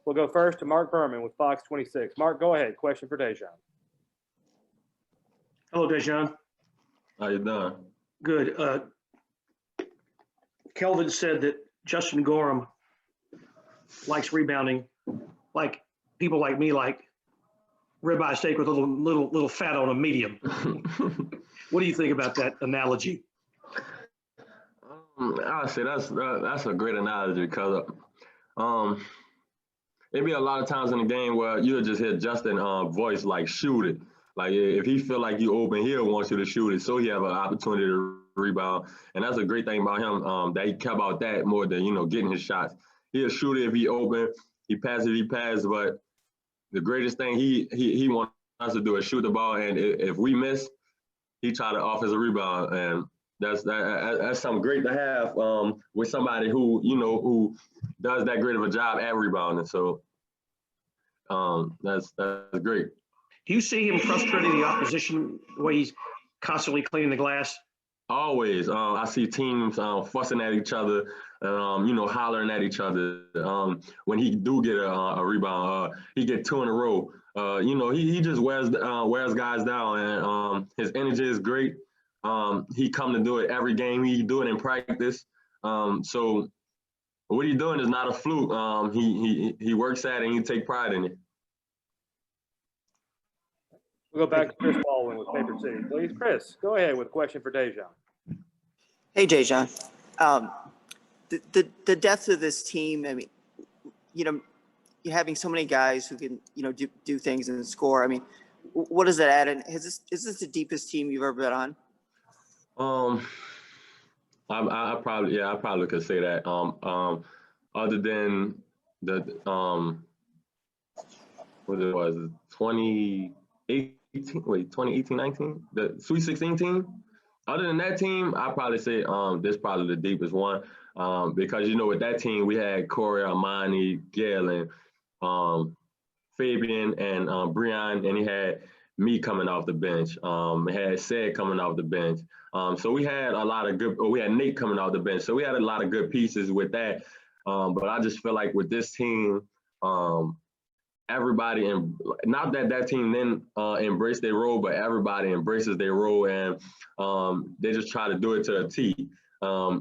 We'll go first to Mark Berman with Fox 26. Mark, go ahead. Question for DeJon. Hello, DeJon. How you doing? Good. Kelvin said that Justin Gorham likes rebounding, like people like me like ribeye steak with a little fat on a medium. What do you think about that analogy? I say that's a great analogy because it be a lot of times in the game where you'll just hear Justin voice like shoot it. Like if he feel like you open, he'll want you to shoot it, so he have an opportunity to rebound. And that's a great thing about him, that he care about that more than getting his shots. He'll shoot it if he open, he pass if he pass. But the greatest thing he wants us to do is shoot the ball, and if we miss, he try to offensive rebound, and that's something great to have with somebody who does that great of a job at rebounding. So that's great. Do you see him frustrating the opposition the way he's constantly cleaning the glass? Always. I see teams fussing at each other, hollering at each other. When he do get a rebound, he get 2 in a row. He just wears guys down, and his energy is great. He come to do it every game. He do it in practice. So what he's doing is not a fluke. He works at it and he take pride in it. We'll go back to Chris Baldwin with Paper City, please. Chris, go ahead with a question for DeJon. Hey, DeJon. The depth of this team, I mean, you're having so many guys who can, do things and score. I mean, what does that add? And is this the deepest team you've ever been on? I probably could say that. Other than the what it was, 2018-19, the Sweet 16 team. Other than that team, I'd probably say this is probably the deepest one, because with that team we had Corey, Armani, Galen, Fabian, and Breon, and he had me coming off the bench. He had Sid coming off the bench. So we had a lot of good. We had Nate coming off the bench. So we had a lot of good pieces with that. But I just feel like with this team, everybody, and not that team then embraced their role, but everybody embraces their role, and they just try to do it to a T.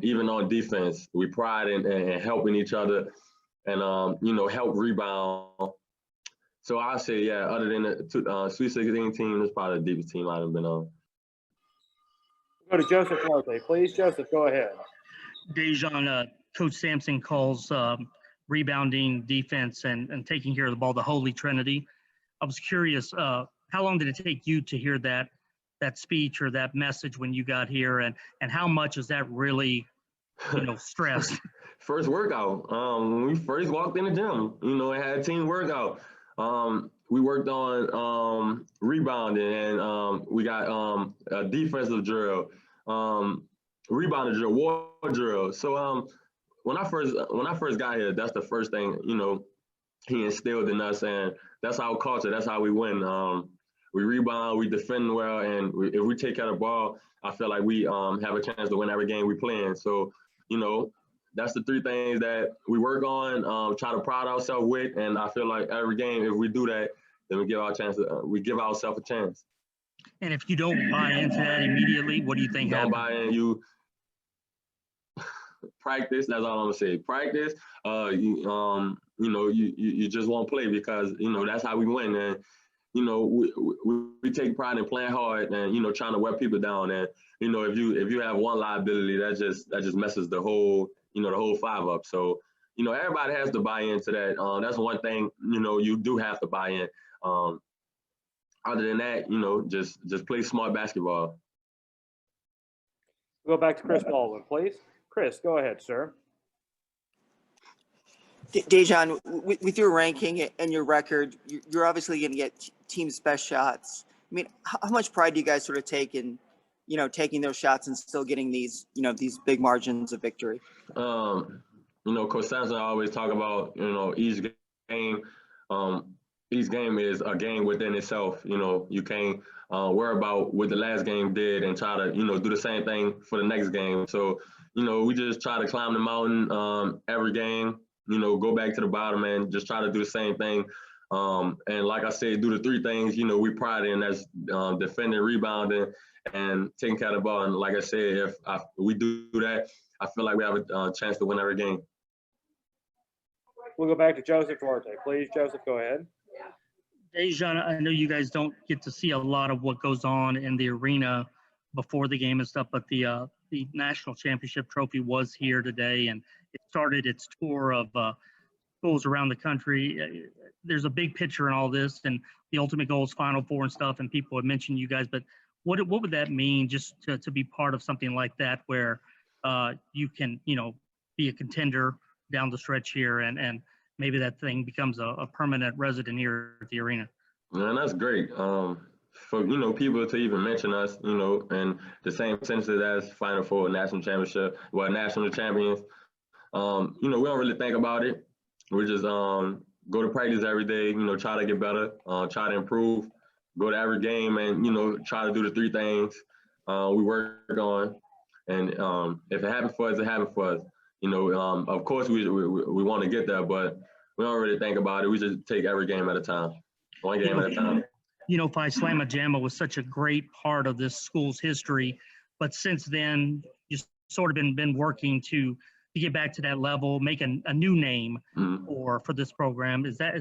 Even on defense, we pride in helping each other, and help rebound. So I say, yeah, other than the Sweet 16 team, that's probably the deepest team I've been on. Go to Joseph Marte, please. Joseph, go ahead. DeJon, Coach Sampson calls rebounding, defense, and taking care of the ball the Holy Trinity. I was curious, how long did it take you to hear that speech or that message when you got here, and how much is that really, stressed? First workout. When we first walked in the gym, it had a team workout. We worked on rebounding, and we got a defensive drill, rebounding drill, war drill. So when I first got here, that's the first thing he instilled in us, and that's our culture. That's how we win. We rebound, we defend well, and if we take care of the ball, I feel like we have a chance to win every game we play in. So that's the 3 things that we work on, try to pride ourselves with, and I feel like every game, if we do that, then we give ourselves a chance. And if you don't buy into that immediately, what do you think happens? Don't buy in, you practice. That's all I'm gonna say. Practice. You just won't play because that's how we win. And we take pride in playing hard and trying to wear people down. And if you have one liability, that just messes the whole the whole 5 up. So everybody has to buy into that. That's one thing you do have to buy in. Other than that, just play smart basketball. We'll go back to Chris Baldwin, please. Chris, go ahead, sir. DeJon, with your ranking and your record, you're obviously going to get team's best shots. I mean, how much pride do you guys sort of take in, taking those shots and still getting these, these big margins of victory? Coach Sampson always talk about, each game. Each game is a game within itself. You can't worry about what the last game did and try to, do the same thing for the next game. So, we just try to climb the mountain every game. go back to the bottom and just try to do the same thing. And like I said, do the three things, we pride in, that's defending, rebounding, and taking care of the ball. And like I said, if we do that, I feel like we have a chance to win every game. We'll go back to Joseph Duarte. Please, Joseph, go ahead. DeJon, I know you guys don't get to see a lot of what goes on in the arena before the game and stuff, but the national championship trophy was here today, and it started its tour of schools around the country. There's a big picture in all this, and the ultimate goal is Final Four and stuff, and people have mentioned you guys, but what would that mean just to be part of something like that, where you can, be a contender down the stretch here, and maybe that thing becomes a permanent resident here at the arena? And that's great. For, people to even mention us, and the same sentences as Final Four, national championship, national champions. We don't really think about it. We just go to practice every day, try to get better, try to improve, go to every game and, try to do the three things we work on. And if it happened for us, it happened for us. Of course we want to get there, but we don't really think about it. We just take every game at a time, one game at a time. Phi Slama Jama was such a great part of this school's history, but since then, you've sort of been working to get back to that level, make a new name for this program. Is that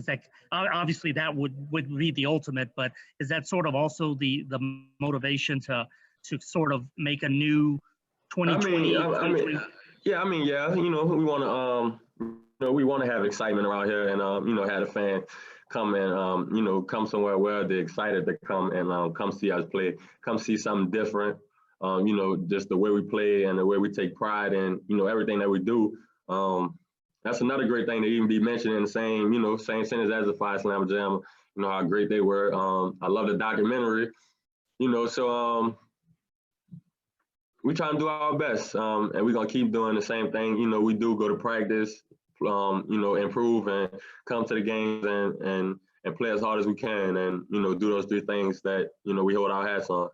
obviously that would be the ultimate, but is that sort of also the motivation to sort of make a new 2020? Yeah. We want to we want to have excitement around here, and have a fan come and come somewhere where they're excited to come and come see us play, come see something different. Just the way we play and the way we take pride in, everything that we do. That's another great thing to even be mentioned in the same sentence as the Phi Slama Jama, how great they were. I love the documentary, so we try to do our best, and we're going to keep doing the same thing. We do go to practice, improve and come to the games and play as hard as we can and, do those three things that, we hold our hats on.